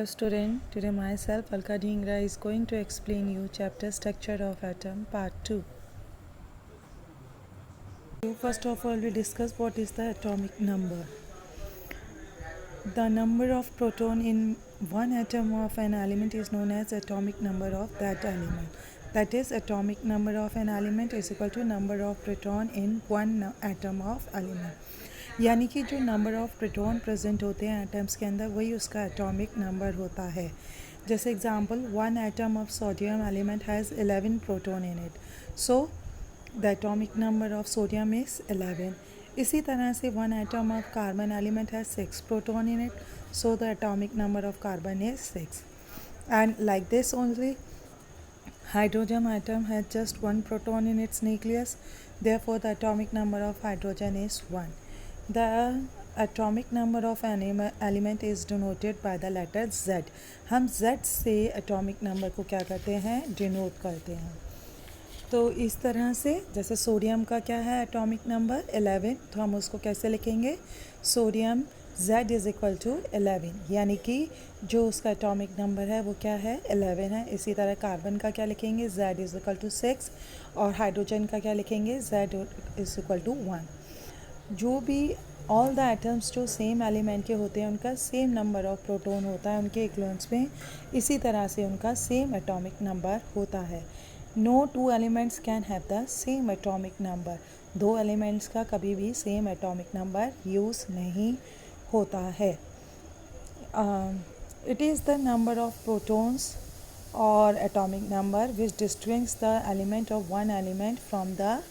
Student, today myself Alka Dhingra is going to explain you chapter Structure of Atom part 2. First of all, we discuss what is the atomic number. The number of proton in one atom of an element is known as atomic number of that element. That is, atomic number of an element is equal to number of proton in one atom of element. यानी कि जो number of proton present होते हैं atoms के अंदर वही उसका atomic number होता है. जैसे example, one atom of sodium element has 11 proton in it, so the atomic number of sodium is 11. इसी तरह से one atom of carbon element has 6 proton in it, so the atomic number of carbon is 6. And like this only hydrogen atom has just one proton in its nucleus, therefore the atomic number of hydrogen is 1. The atomic number of an element is denoted by the letter Z. हम Z से atomic number को क्या करते हैं, denote करते हैं. तो इस तरह से जैसे सोडियम का क्या है एटॉमिक नंबर 11, तो हम उसको कैसे लिखेंगे, sodium Z is equal to 11, यानी कि जो उसका एटॉमिक नंबर है वो क्या है, 11 है. इसी तरह कार्बन का क्या लिखेंगे, Z इज़ इक्वल टू 6, और हाइड्रोजन का क्या लिखेंगे, Z इज़ इक्वल टू 1. जो भी ऑल द एटम्स जो सेम एलिमेंट के होते हैं उनका सेम नंबर ऑफ प्रोटॉन होता है उनके इक्विवेलेंट्स में, इसी तरह से उनका सेम एटॉमिक नंबर होता है. No two elements can have the same atomic number. दो एलिमेंट्स का कभी भी सेम एटॉमिक नंबर यूज़ नहीं होता है. It is the number of protons और atomic number which distinguish the element of one element from the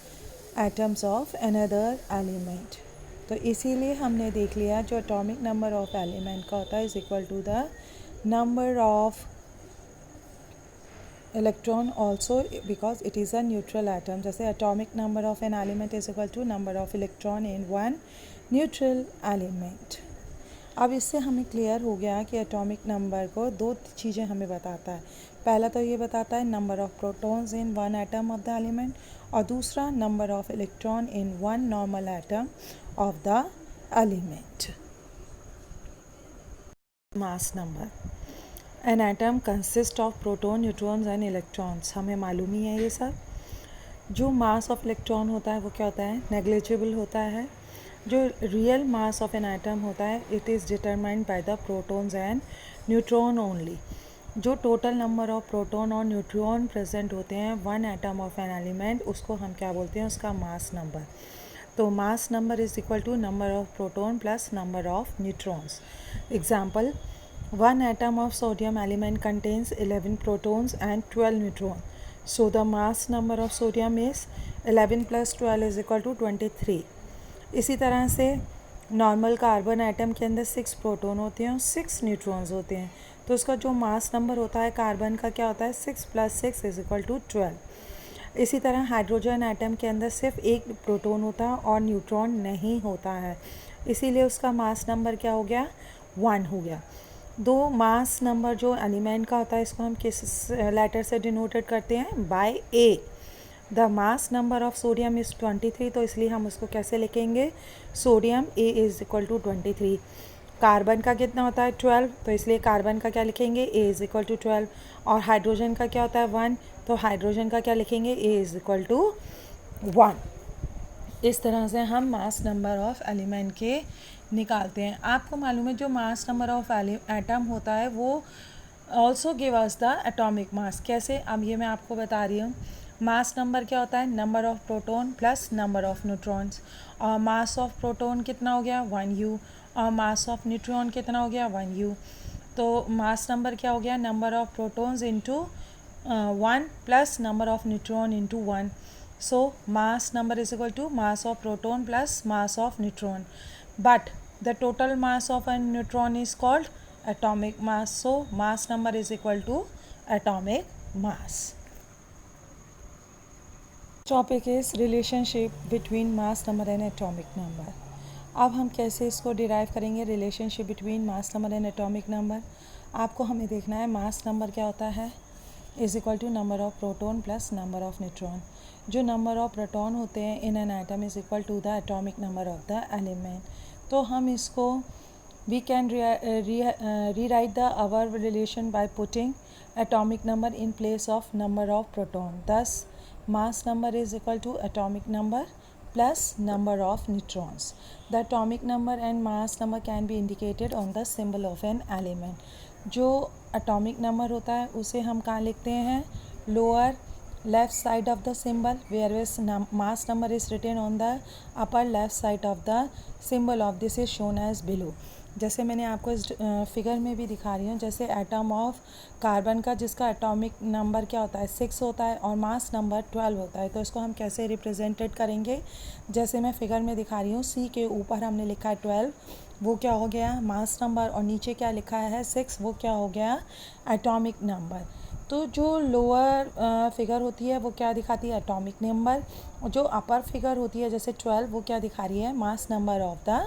atoms of another element. तो इसीलिए हमने देख लिया जो एटॉमिक नंबर ऑफ एलिमेंट का होता है is equal to the number of electron also, because it is a neutral atom. जैसे atomic number of an element is equal to number of electron in one neutral element. अब इससे हमें clear हो गया कि एटॉमिक नंबर को दो चीज़ें हमें बताता है. पहला तो ये बताता है number of protons in one atom of the element, और दूसरा number of electron in one normal atom of the element. Mass number. An atom consist of proton, neutrons and electrons. हमें मालूम ही है ये सब. जो मास ऑफ इलेक्ट्रॉन होता है वो क्या होता है, नेग्लिजिबल होता है. जो real mass of an atom होता है it is determined by the protons and neutron only. जो टोटल नंबर ऑफ प्रोटॉन और न्यूट्रॉन प्रेजेंट होते हैं one atom of an element, उसको हम क्या बोलते हैं, उसका मास नंबर. तो mass number is equal to number of proton plus number of neutrons. Example, one atom of sodium element contains 11 protons and 12 neutrons. So the mass number of sodium is 11 plus 12 is equal to 23. इसी तरह से normal carbon atom के अंदर 6 proton होते हैं और 6 neutrons होते हैं, तो उसका जो मास नंबर होता है कार्बन का क्या होता है, 6 प्लस 6 इज इक्वल टू 12. इसी तरह हाइड्रोजन एटम के अंदर सिर्फ एक प्रोटॉन होता है और न्यूट्रॉन नहीं होता है, इसीलिए उसका मास नंबर क्या हो गया, 1 हो गया. दो मास नंबर जो एलिमेंट का होता है इसको हम किस लेटर से डिनोटेड करते हैं, by A. The mass number of sodium is 23, तो इसलिए हम उसको कैसे लिखेंगे, sodium A is equal to 23. Carbon का कितना होता है, 12, तो इसलिए कार्बन का क्या लिखेंगे, ए इज़ इक्वल टू 12. और हाइड्रोजन का क्या होता है, 1, तो हाइड्रोजन का क्या लिखेंगे, ए इज़ इक्वल टू 1. इस तरह से हम मास नंबर ऑफ एलिमेंट के निकालते हैं. आपको मालूम है जो मास नंबर ऑफ एटम होता है वो also give us the atomic mass. कैसे, अब ये मैं आपको बता रही हूँ. मास नंबर क्या होता है, number of proton plus number of neutrons. और मास ऑफ प्रोटॉन कितना हो गया, 1u, और मास ऑफ न्यूट्रॉन कितना हो गया, 1u. तो मास नंबर क्या हो गया, number of protons into 1 plus number of neutron into 1. So mass number is equal to mass of proton plus mass of neutron, but the total mass of a neutron is called atomic mass. So mass number is equal to atomic mass. Topic is relationship between mass number and atomic number. अब हम कैसे इसको derive करेंगे, relationship between mass number and atomic number. आपको हमें देखना है mass number क्या होता है, is equal to number of proton plus number of neutron. जो नंबर ऑफ प्रोटॉन होते हैं in an atom is equal to the atomic number of the element. तो हम इसको We can rewrite the our relation by putting atomic number in place of number of proton. Thus, mass number is equal to atomic number plus number of neutrons. The atomic number and mass number can be indicated on the symbol of an element. जो atomic number होता है उसे हम कहाँ लिखते हैं? Lower left side of the symbol, whereas mass number is written on the upper left side of the symbol of this is shown as below. जैसे मैंने आपको इस फिगर में भी दिखा रही हूँ, जैसे एटम ऑफ कार्बन का जिसका एटॉमिक नंबर क्या होता है 6 होता है और मास नंबर 12 होता है, तो इसको हम कैसे रिप्रेजेंटेड करेंगे? जैसे मैं फिगर में दिखा रही हूँ, सी के ऊपर हमने लिखा है 12, वो क्या हो गया मास नंबर, और नीचे क्या लिखा है 6, वो क्या हो गया एटॉमिक नंबर। तो जो लोअर फिगर होती है वो क्या दिखाती है एटॉमिक नंबर, और जो अपर फिगर होती है जैसे 12 वो क्या दिखा रही है mass number of the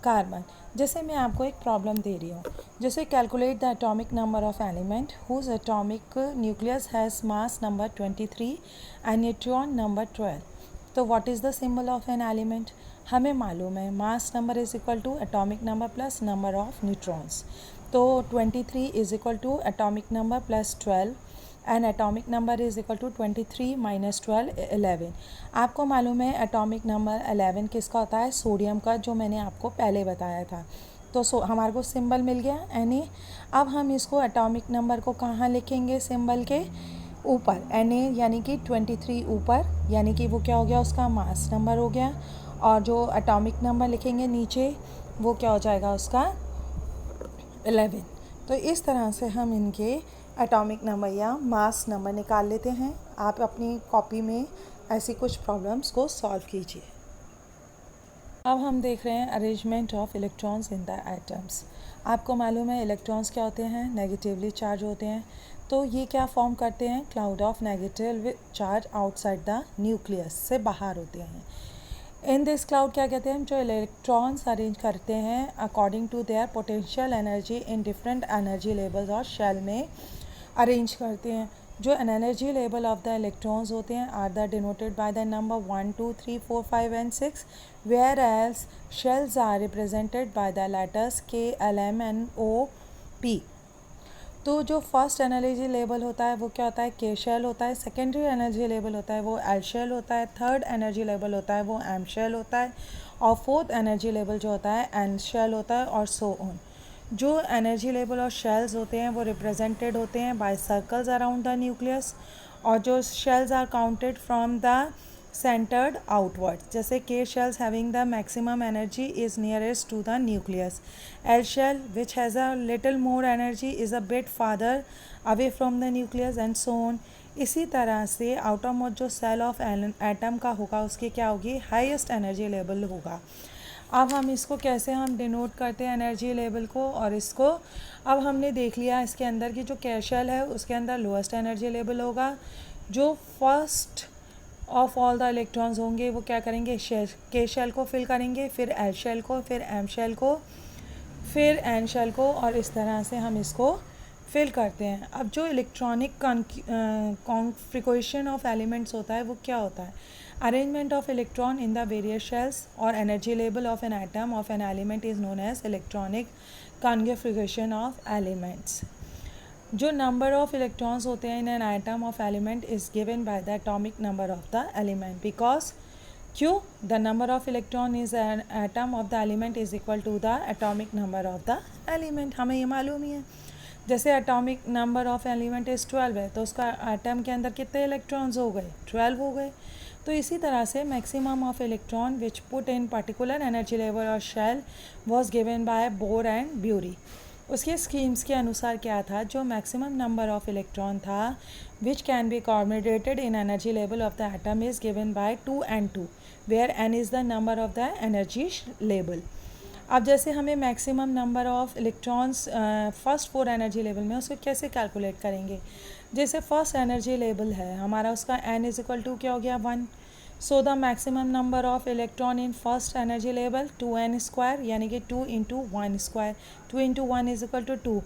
carbon. जैसे मैं आपको एक प्रॉब्लम दे रही हूँ, जैसे calculate the atomic number of element whose atomic nucleus has mass number 23 and neutron number 12। तो what is the symbol of an element? हमें मालूम है mass number is equal to atomic number plus number of neutrons. तो 23 is equal to atomic number plus 12 and atomic number is equal to 23 minus 12 11। आपको मालूम है atomic number 11 किसका होता है? सोडियम का, जो मैंने आपको पहले बताया था। तो हमारे को सिंबल मिल गया Na। अब हम इसको एटॉमिक नंबर को कहाँ लिखेंगे? सिंबल के ऊपर Na यानी कि 23 ऊपर, यानी कि वो क्या हो गया उसका मास नंबर हो गया, और जो एटॉमिक नंबर लिखेंगे नीचे वो क्या हो जाएगा उसका 11। तो इस तरह से हम इनके एटॉमिक नंबर या मास नंबर निकाल लेते हैं। आप अपनी कॉपी में ऐसी कुछ प्रॉब्लम्स को सॉल्व कीजिए। अब हम देख रहे हैं arrangement of electrons in the atoms. आपको मालूम है इलेक्ट्रॉन्स क्या होते हैं? नेगेटिवली चार्ज होते हैं। तो ये क्या फॉर्म करते हैं? Cloud of negative charge outside the nucleus, से बाहर होते हैं। इन दिस क्लाउड क्या कहते हैं? जो इलेक्ट्रॉन्स अरेंज करते हैं according to their potential energy in different energy levels, और शेल में अरेंज करते हैं। जो energy level of the electrons होते हैं are the denoted by the number 1 2 3 4 5 and 6, whereas shells are represented by the letters K L M N O P। तो जो first energy level होता है वो क्या होता है? K शेल होता है। सेकेंडरी एनर्जी लेवल होता है वो L शेल होता है। थर्ड एनर्जी लेवल होता है वो M शेल होता है, और फोर्थ एनर्जी लेवल जो होता है N शेल होता है, और सो ऑन। जो एनर्जी लेवल और शेल्स होते हैं वो रिप्रेजेंटेड होते हैं by circles around the nucleus, और जो shells are counted from the centered outwards. जैसे K shells having the maximum energy is nearest to the nucleus. L shell which has a little more energy is a bit farther away from the nucleus and so on. इसी तरह से outermost जो cell of atom का होगा उसकी क्या होगी? Highest energy level होगा। अब हम इसको कैसे हम डिनोट करते हैं एनर्जी लेवल को, और इसको अब हमने देख लिया इसके अंदर की जो K shell है उसके अंदर लोएस्ट एनर्जी लेवल होगा। जो first of all the electrons होंगे वो क्या करेंगे? K शेल को फिल करेंगे, फिर L शेल को, फिर M शेल को, फिर N शेल को, और इस तरह से हम इसको फिल करते हैं। अब जो इलेक्ट्रॉनिक कॉन्फ़िगरेशन ऑफ एलिमेंट्स होता है वो क्या होता है? Arrangement of electron in the various shells और energy level of an atom of an element is known as electronic configuration of elements. जो नंबर ऑफ इलेक्ट्रॉन्स होते हैं in an atom of element is given by the atomic number of the element, because क्यों? The number of electron is an atom of the element is equal to the atomic number of the element. हमें ये मालूम ही है। जैसे atomic number of element is 12 है, तो उसका atom के अंदर कितने इलेक्ट्रॉन्स हो गए? 12 हो गए। तो इसी तरह से maximum of electron which put in particular energy level और shell was given by Bohr and Bury. उसके स्कीम्स के अनुसार क्या था? जो मैक्सिमम नंबर ऑफ इलेक्ट्रॉन था which can be accommodated in energy level of the atom is given by 2 and 2, where n is the number of the energy level. अब जैसे हमें maximum number of electrons first 4 energy level में, उसको कैसे calculate करेंगे? जैसे first energy level है हमारा, उसका n इज इक्वल टू क्या हो गया 1। So the maximum number of electron in first energy level 2n square, यानी कि 2 × 1 स्क्वायर, 2 × 1 इज इक्वल टू 2।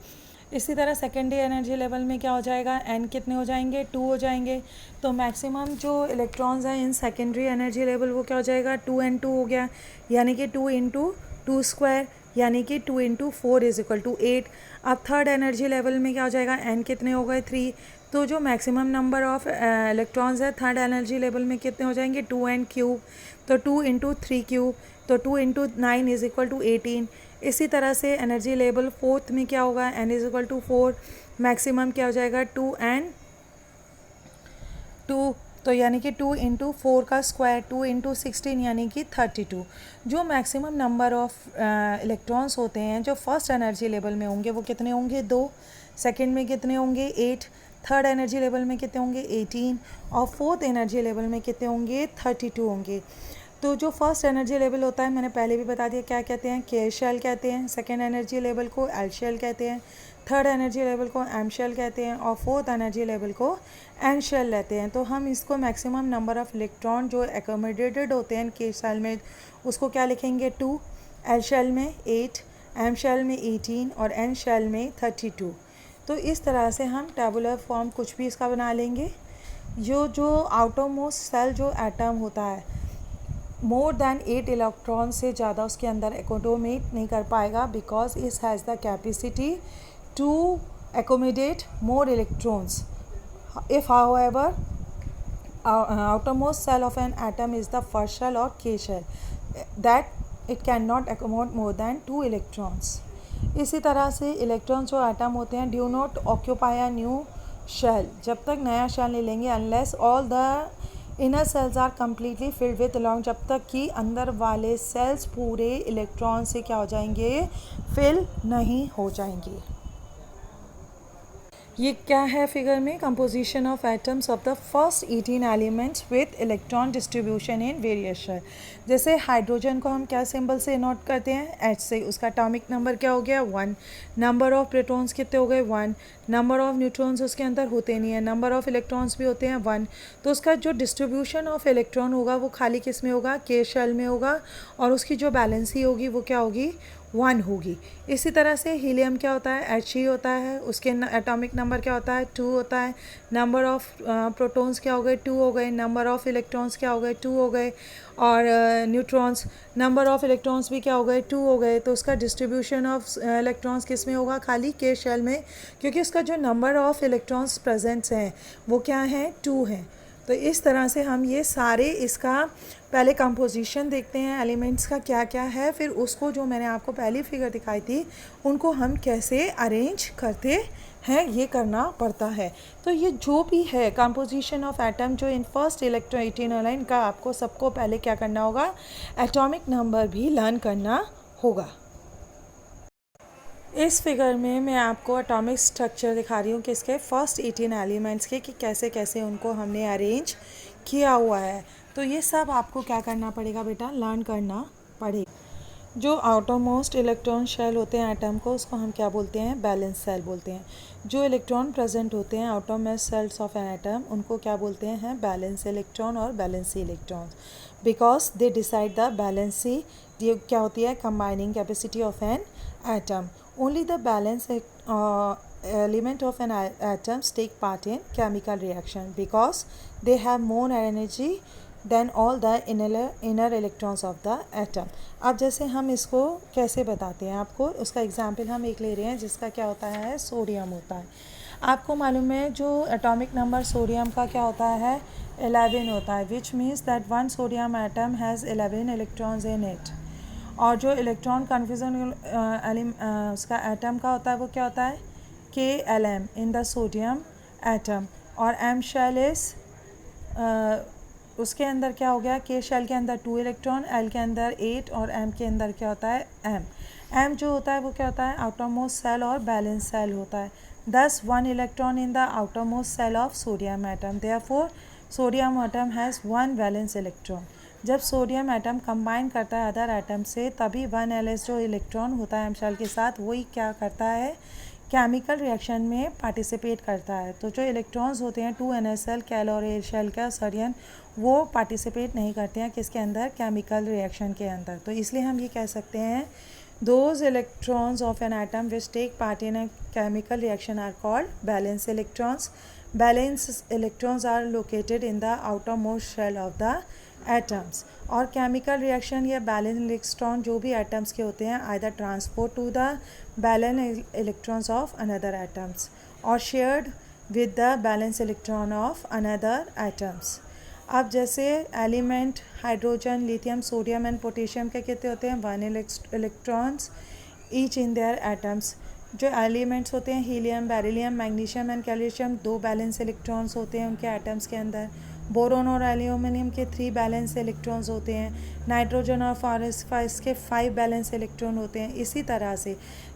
इसी तरह सेकेंडरी एनर्जी लेवल में क्या हो जाएगा? n कितने हो जाएंगे? 2 हो जाएंगे। तो मैक्सिमम जो इलेक्ट्रॉन्स हैं इन सेकेंडरी एनर्जी लेवल वो क्या हो जाएगा? 2 and 2 हो गया, यानी कि 2 × 2 स्क्वायर, यानी कि 2 इंटू 4 इज इक्वल टू 8। अब थर्ड एनर्जी लेवल में क्या हो जाएगा, n कितने हो गए 3, तो जो मैक्सिमम नंबर ऑफ इलेक्ट्रॉन्स है थर्ड एनर्जी लेवल में कितने हो जाएंगे 2n क्यूब, तो 2 इंटू 3 क्यूब, तो 2 इंटू 9 इज इक्वल टू 18। इसी तरह से एनर्जी लेवल फोर्थ में क्या होगा, n is equal to 4, maximum क्या हो जाएगा 2n 2, तो यानी कि 2 इंटू 4 का स्क्वायर 2 इंटू 16 यानी कि 32। जो मैक्सिमम नंबर ऑफ इलेक्ट्रॉन्स होते हैं जो फर्स्ट एनर्जी लेवल में होंगे वो कितने होंगे 2, सेकेंड में कितने होंगे 8, थर्ड एनर्जी लेवल में कितने होंगे 18 और फोर्थ एनर्जी लेवल में कितने होंगे 32 होंगे। तो जो फर्स्ट एनर्जी लेवल होता है मैंने पहले भी बता दिया क्या कहते हैं, के शेल कहते हैं, सेकेंड एनर्जी लेवल को एल शेल कहते हैं, थर्ड एनर्जी लेवल को एम शेल कहते हैं और फोर्थ एनर्जी लेवल को एन शेल लेते हैं। तो हम इसको मैक्सिमम नंबर ऑफ इलेक्ट्रॉन जो एकोमोडेटेड होते हैं के शेल में उसको क्या लिखेंगे 2, एल शेल में 8, एम शेल में 18 और एन शेल में 32। तो इस तरह से हम टेबुलर फॉर्म कुछ भी इसका बना लेंगे। जो आउटरमोस्ट सेल जो एटम होता है मोर दैन 8 इलेक्ट्रॉन से ज़्यादा उसके अंदर एकोमोडेट नहीं कर पाएगा because it has the capacity to accommodate more electrons. If however outermost cell of an atom is the first shell or K shell that it cannot accommodate more than 2 electrons. इसी तरह से electron जो atom होते हैं do not occupy a new shell, जब तक नया shell नहीं लेंगे unless all the inner cells are completely filled with electrons, जब तक कि अंदर वाले सेल्स पूरे इलेक्ट्रॉन से क्या हो जाएंगे फिल नहीं हो जाएंगे। ये क्या है फिगर में, composition of atoms of the first 18 elements with electron distribution in various shell. जैसे हाइड्रोजन को हम क्या सिंबल से नोट करते हैं H से, उसका एटॉमिक नंबर क्या हो गया 1, नंबर ऑफ प्रोटॉन्स कितने हो गए 1, नंबर ऑफ न्यूट्रॉन्स उसके अंदर होते नहीं है, नंबर ऑफ इलेक्ट्रॉन्स भी होते हैं 1, तो उसका जो डिस्ट्रीब्यूशन ऑफ इलेक्ट्रॉन होगा वो खाली किस में होगा के शेल में होगा और उसकी जो बैलेंसी होगी वो क्या होगी 1 होगी। इसी तरह से हीलियम क्या होता है He होता है, उसके एटॉमिक नंबर क्या होता है 2 होता है, नंबर ऑफ प्रोटॉन्स क्या हो गए 2 हो गए, नंबर ऑफ इलेक्ट्रॉन्स क्या हो गए 2 हो गए और न्यूट्रॉन्स नंबर ऑफ इलेक्ट्रॉन्स भी क्या हो गए 2 हो गए। तो उसका डिस्ट्रीब्यूशन ऑफ इलेक्ट्रॉन्स किस में होगा खाली के शेल में, क्योंकि उसका जो नंबर ऑफ इलेक्ट्रॉन्स प्रेजेंट्स हैं वो क्या हैं 2 हैं। तो इस तरह से हम ये सारे इसका पहले कंपोजिशन देखते हैं एलिमेंट्स का क्या क्या है, फिर उसको जो मैंने आपको पहली फिगर दिखाई थी उनको हम कैसे अरेंज करते हैं ये करना पड़ता है। तो ये जो भी है कंपोजिशन ऑफ एटम जो इन फर्स्ट इलेक्ट्रॉन 18 इनका आपको सबको पहले क्या करना होगा एटॉमिक नंबर भी लर्न करना होगा। इस फिगर में मैं आपको एटॉमिक स्ट्रक्चर दिखा रही हूँ कि इसके फर्स्ट 18 एलिमेंट्स के कि कैसे कैसे उनको हमने अरेंज किया हुआ है। तो ये सब आपको क्या करना पड़ेगा बेटा लर्न करना पड़ेगा। जो आउटरमोस्ट इलेक्ट्रॉन शेल होते हैं एटम को उसको हम क्या बोलते हैं बैलेंस सेल बोलते हैं। जो इलेक्ट्रॉन प्रेजेंट होते हैं outermost shells of an atom उनको क्या बोलते हैं बैलेंस इलेक्ट्रॉन और valency electron because they decide the valency. ये क्या होती है combining capacity of an atom. Only the balanced element of an atoms take part in chemical reaction because they have more energy than all the inner electrons of the atom. अब जैसे हम इसको कैसे बताते हैं आपको उसका एग्जाम्पल हम एक ले रहे हैं जिसका क्या होता है सोडियम होता है। आपको मालूम है जो एटॉमिक नंबर सोडियम का क्या होता है 11 होता है which means that one sodium atom has 11 electrons in it. और जो इलेक्ट्रॉन कन्फ्यूजन उसका एटम का होता है वो क्या होता है KLm in the sodium atom. और एम शेल इस उसके अंदर क्या हो गया के शेल के अंदर 2 इलेक्ट्रॉन, एल के अंदर 8 और एम के अंदर क्या होता है एम जो होता है वो क्या होता है आउटरमोस्ट सेल और बैलेंस सेल होता है। 1 electron in the outermost shell of sodium atom therefore sodium atom has 1 valence electron. जब सोडियम एटम कंबाइन करता है अदर एटम से तभी 1s जो इलेक्ट्रॉन होता है एम शेल के साथ वही क्या करता है केमिकल रिएक्शन में पार्टिसिपेट करता है। तो जो इलेक्ट्रॉन्स होते हैं 2NSL कैल और एयर शेल का सोडियम वो पार्टिसिपेट नहीं करते हैं किसके अंदर केमिकल रिएक्शन के अंदर। तो इसलिए हम ये कह सकते हैं those electrons of an atom which take part in a chemical reaction are called valence electrons. Valence electrons are located in the outermost shell of the atoms. और केमिकल रिएक्शन या बैलेंस इलेक्ट्रॉन जो भी atoms के होते हैं either transport to the valence electrons of another atoms और shared with the valence electron of another atoms. अब जैसे element hydrogen, lithium, sodium and potassium के कितने होते हैं, 1 electrons each in their atoms. जो एलिमेंट्स होते हैं helium, beryllium, magnesium and calcium 2 balance electrons होते हैं उनके एटम्स के अंदर। बोरोन और एल्यूमिनियम के 3 बैलेंस इलेक्ट्रॉन्स होते हैं। नाइट्रोजन और फास्फोरस के 5 बैलेंस इलेक्ट्रॉन होते हैं। इसी तरह से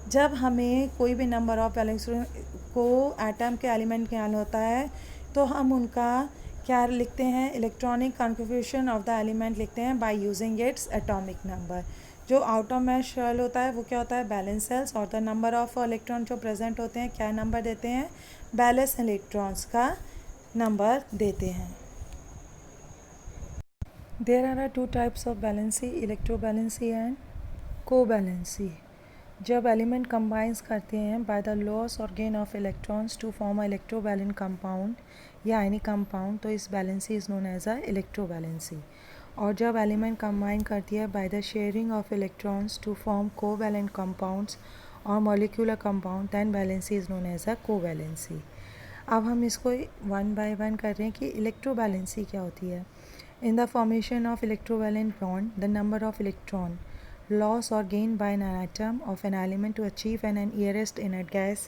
जब हमें कोई भी नंबर ऑफ बैलेंस को एटम के एलिमेंट ज्ञान होता है तो हम उनका क्या लिखते हैं, electronic configuration of the element लिखते हैं by using its atomic number. जो आउटर मैश शेल होता है वो क्या होता है, बैलेंस सेल्स, और द नंबर ऑफ इलेक्ट्रॉन जो प्रेजेंट होते हैं क्या नंबर देते हैं, बैलेंस इलेक्ट्रॉन्स का नंबर देते हैं। There are 2 types of valency, electrovalency and covalency. जब एलिमेंट कंबाइंस करते हैं बाय द लॉस और gain of electrons to form a electrovalent compound या एनी कंपाउंड, तो इस valency is known as a electrovalency. और जब एलिमेंट कंबाइन करती है by the sharing of electrons to form covalent compounds और molecular compound, then valency is known as a covalency. अब हम इसको 1 बाय 1 कर रहे हैं कि इलेक्ट्रोबैलेंसी क्या होती है। इन the formation of electrovalent bond the number of electron loss or gain by an atom of an element to achieve an nearest inert gas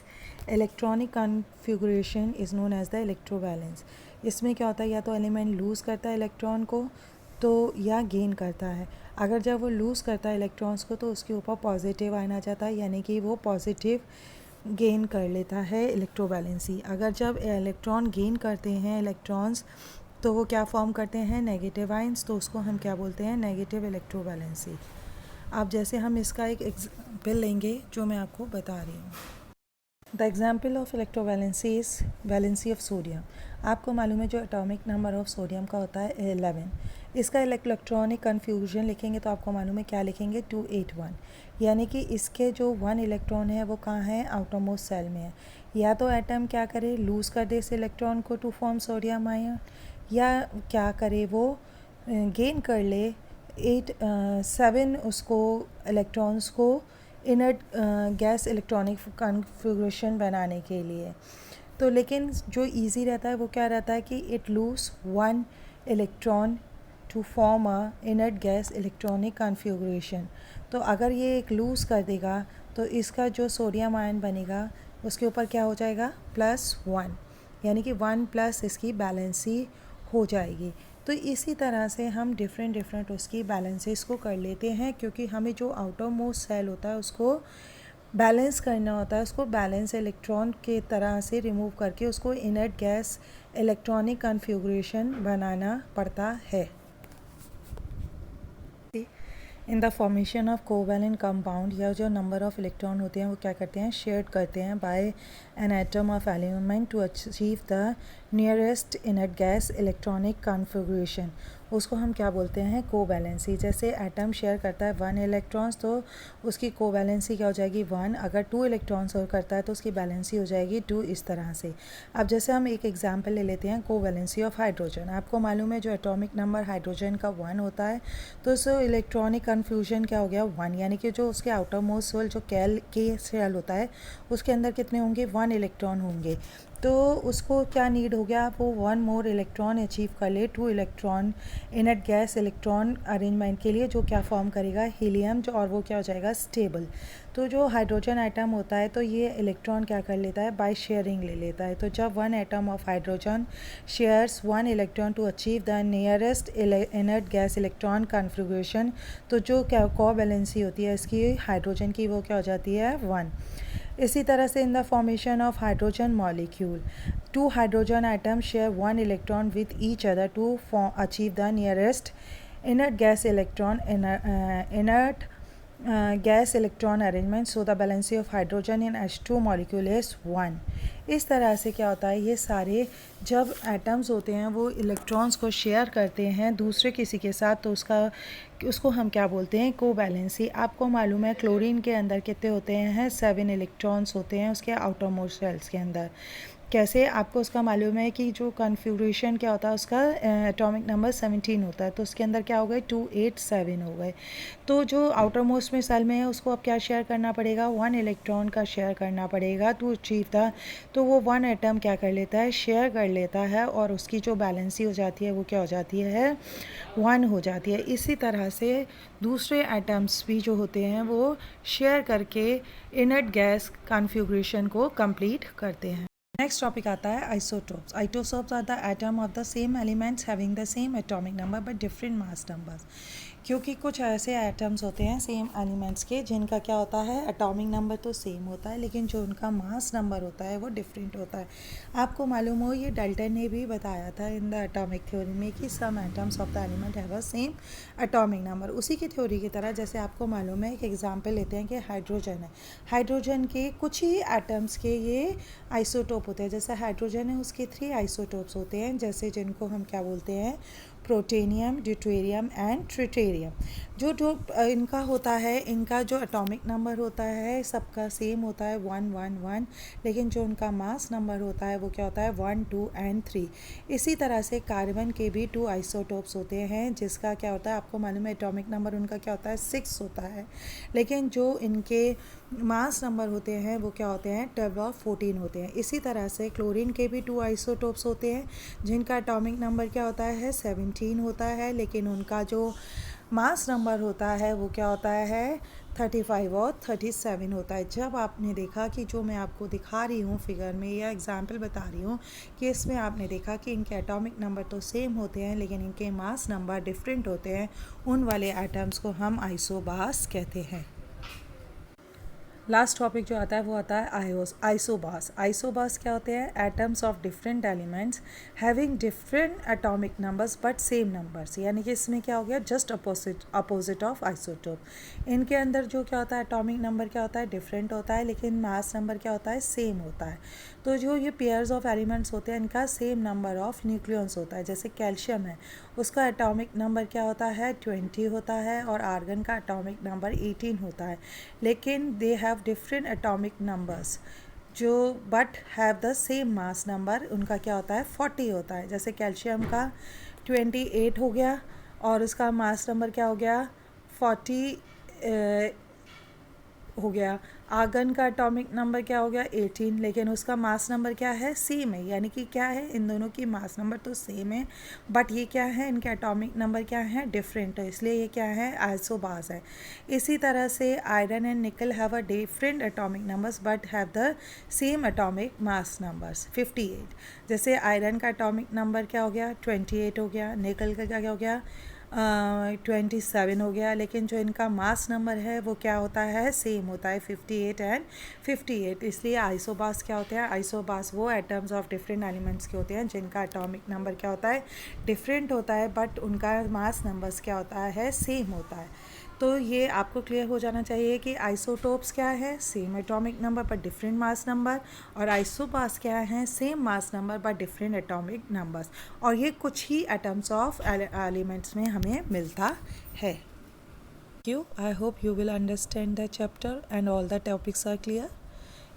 electronic configuration is known as the electrovalence। इसमें क्या होता है, या तो element loose करता है electron को तो या गेन करता है। अगर जब वो लूज़ करता है इलेक्ट्रॉन्स को तो उसके ऊपर पॉजिटिव आयन आ जाता है, यानी कि वो पॉजिटिव गेन कर लेता है इलेक्ट्रोवैलेंसी। अगर जब इलेक्ट्रॉन गेन करते हैं इलेक्ट्रॉन्स तो वो क्या फॉर्म करते हैं, नेगेटिव आयंस, तो उसको हम क्या बोलते हैं, नेगेटिव इलेक्ट्रोवैलेंसी। अब जैसे हम इसका एक एग्जाम्पल लेंगे जो मैं आपको बता रही हूँ। The example of electrovalency is valency of sodium. आपको मालूम है जो एटॉमिक नंबर ऑफ सोडियम का होता है 11। इसका इलेक्ट्रॉनिक कन्फ्यूजन लिखेंगे तो आपको मालूम है क्या लिखेंगे, 281, यानी कि इसके जो 1 इलेक्ट्रॉन है वो कहाँ है, आउटर मोस्ट सेल में है। या तो एटम क्या करे, लूज़ कर दे इस इलेक्ट्रॉन को टू फॉर्म सोडियम आयन, या क्या करे वो गेन कर ले 7 उसको इलेक्ट्रॉन्स को इनर्ट गैस इलेक्ट्रॉनिक कॉन्फ़िगरेशन बनाने के लिए। तो लेकिन जो इजी रहता है वो क्या रहता है कि it lose 1 electron to form a inert gas electronic configuration. तो अगर ये एक लूज़ कर देगा तो इसका जो सोडियम आयन बनेगा उसके ऊपर क्या हो जाएगा, +1, यानी कि 1 प्लस इसकी बैलेंसी हो जाएगी। तो इसी तरह से हम डिफरेंट उसकी बैलेंसेस को कर लेते हैं, क्योंकि हमें जो आउटर मोस्ट सेल होता है उसको बैलेंस करना होता है, उसको बैलेंस इलेक्ट्रॉन के तरह से रिमूव करके उसको इनर्ट गैस इलेक्ट्रॉनिक कॉन्फ़िगरेशन बनाना पड़ता है। इन the formation of covalent compound, या जो नंबर ऑफ इलेक्ट्रॉन होते हैं वो क्या करते हैं, शेयर करते हैं by an atom of element to achieve the nearest inert gas electronic configuration, उसको हम क्या बोलते हैं, कोवैलेंसी। जैसे एटम शेयर करता है 1 इलेक्ट्रॉन्स तो उसकी कोवैलेंसी क्या हो जाएगी, 1। अगर 2 इलेक्ट्रॉन्स और करता है तो उसकी बैलेंसी हो जाएगी 2, इस तरह से। अब जैसे हम एक एग्जांपल ले लेते हैं, कोवैलेंसी ऑफ हाइड्रोजन। आपको मालूम है जो एटॉमिक नंबर हाइड्रोजन का 1 होता है तो उसको इलेक्ट्रॉनिक कन्फ्यूजन क्या हो गया, 1, यानी कि जो उसके आउटर मोस्ट सेल जो के सेल होता है उसके अंदर कितने होंगे, 1 इलेक्ट्रॉन होंगे। तो उसको क्या नीड हो गया, वो 1 मोर इलेक्ट्रॉन अचीव कर ले, 2 electron inert gas electron arrangement के लिए, जो क्या फॉर्म करेगा, हीलियम, जो, और वो क्या हो जाएगा, स्टेबल। तो जो हाइड्रोजन एटम होता है तो ये इलेक्ट्रॉन क्या कर लेता है, बाय शेयरिंग ले लेता है। तो जब 1 atom of hydrogen shares 1 electron to achieve the nearest inert gas electron configuration, तो जो क्या कोवैलेंसी होती है इसकी हाइड्रोजन की, वो क्या हो जाती है, 1। इसी तरह से in the formation of hydrogen molecule, 2 hydrogen atom share 1 electron with each other to achieve the nearest inert gas electron inert gas electron arrangement, so the valency of hydrogen in H2 molecule is 1। इस तरह से क्या होता है, ये सारे जब atoms होते हैं वो इलेक्ट्रॉन्स को शेयर करते हैं दूसरे किसी के साथ तो उसको हम क्या बोलते हैं, कोवैलेंसी। आपको मालूम है क्लोरीन के अंदर कितने होते हैं, 7 इलेक्ट्रॉन्स होते हैं उसके आउटर मोस्ट शेल्स के अंदर। कैसे आपको उसका मालूम है कि जो कॉन्फ़िगरेशन क्या होता है उसका एटॉमिक नंबर 17 होता है, तो उसके अंदर क्या हो गए 287 हो गए। तो जो आउटर मोस्ट में सेल में है उसको अब क्या शेयर करना पड़ेगा, 1 इलेक्ट्रॉन का शेयर करना पड़ेगा टू अचीव द, तो वो 1 एटम क्या कर लेता है, शेयर कर लेता है और उसकी जो बैलेंसी हो जाती है वो क्या हो जाती है, 1 हो जाती है। इसी तरह से दूसरे एटम्स भी जो होते हैं वो शेयर करके इनर्ट गैस कॉन्फ़िगरेशन को कंप्लीट करते हैं। नेक्स्ट टॉपिक आता है isotopes. Isotopes are the atom of the same elements having the same atomic number but different mass numbers. क्योंकि कुछ ऐसे एटम्स होते हैं सेम एलिमेंट्स के जिनका क्या होता है, एटॉमिक नंबर तो सेम होता है लेकिन जो उनका मास नंबर होता है वो डिफरेंट होता है। आपको मालूम हो ये डाल्टन ने भी बताया था इन द एटॉमिक थ्योरी में कि some atoms of the element have a same atomic number. उसी की थ्योरी की तरह जैसे आपको मालूम है, एक एग्जांपल लेते हैं कि हाइड्रोजन है, हाइड्रोजन के कुछ ही एटम्स के ये आइसोटोप होते हैं। जैसे हाइड्रोजन है उसके 3 आइसोटोप्स होते हैं, जैसे जिनको हम क्या बोलते हैं, प्रोटेनियम, ड्यूटेरियम एंड ट्रिटेरियम। जो इनका होता है, इनका जो एटॉमिक नंबर होता है सबका सेम होता है 111, लेकिन जो उनका मास नंबर होता है वो क्या होता है 1, 2 एंड 3। इसी तरह से कार्बन के भी 2 आइसोटोप्स होते हैं जिसका क्या होता है, आपको मालूम है एटॉमिक नंबर उनका क्या होता है 6 होता है, लेकिन जो इनके मास नंबर होते हैं वो क्या होते हैं 12 और 14 होते हैं। इसी तरह से क्लोरीन के भी 2 आइसोटोप्स होते हैं जिनका एटॉमिक नंबर क्या होता है 17 होता है, लेकिन उनका जो मास नंबर होता है वो क्या होता है 35 और 37 होता है। जब आपने देखा कि जो मैं आपको दिखा रही हूँ फिगर में या एग्जाम्पल बता रही हूँ कि इसमें आपने देखा कि इनके एटॉमिक नंबर तो सेम होते हैं लेकिन इनके मास नंबर डिफरेंट होते हैं, उन वाले एटम्स को हम आइसोबास कहते हैं। लास्ट टॉपिक जो आता है वो आता है आइसोबास। आइसोबास क्या होते हैं, atoms of different elements having different atomic numbers but same numbers. यानी कि इसमें क्या हो गया, जस्ट अपोजिट ऑफ आइसोटोप। इनके अंदर जो क्या होता है एटॉमिक नंबर क्या होता है डिफरेंट होता है लेकिन मास नंबर क्या होता है सेम होता है। तो जो ये पेयर्स ऑफ एलिमेंट्स होते हैं इनका सेम नंबर ऑफ न्यूक्लियॉन्स होता है। जैसे कैल्शियम है उसका एटॉमिक नंबर क्या होता है 20 होता है और आर्गन का एटॉमिक नंबर 18 होता है, लेकिन they have different atomic numbers जो but have the same mass number, उनका क्या होता है 40 होता है। जैसे कैल्शियम का 28 हो गया और उसका मास नंबर क्या हो गया 40 हो गया। आर्गन का एटॉमिक नंबर क्या हो गया 18, लेकिन उसका मास नंबर क्या है सेम है। यानी कि क्या है, इन दोनों की मास नंबर तो सेम है बट ये क्या है, इनके एटॉमिक नंबर क्या है डिफरेंट है, इसलिए ये क्या है आइसोबास है। इसी तरह से आयरन एंड निकल have a different atomic numbers but have the same atomic mass numbers 58। जैसे आयरन का एटॉमिक नंबर क्या हो गया 28 हो गया, निकल का क्या हो गया 27 हो गया, लेकिन जो इनका मास नंबर है वो क्या होता है सेम होता है 58 एंड 58। इसलिए आइसोबास क्या होते हैं, आइसोबास वो एटम्स ऑफ डिफरेंट एलिमेंट्स के होते हैं जिनका एटॉमिक नंबर क्या होता है डिफरेंट होता है बट उनका मास नंबर्स क्या होता है सेम होता है। तो ये आपको क्लियर हो जाना चाहिए कि आइसोटोप्स क्या है, सेम एटॉमिक नंबर पर डिफरेंट मास नंबर, और आइसोबास क्या है, सेम मास नंबर पर डिफरेंट एटॉमिक नंबर्स। और ये कुछ ही एटम्स ऑफ एलिमेंट्स में हमें मिलता है। Thank you. I hope you will understand the chapter and all the topics are clear.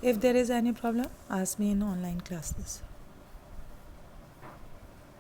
If there is any problem, ask me in online classes.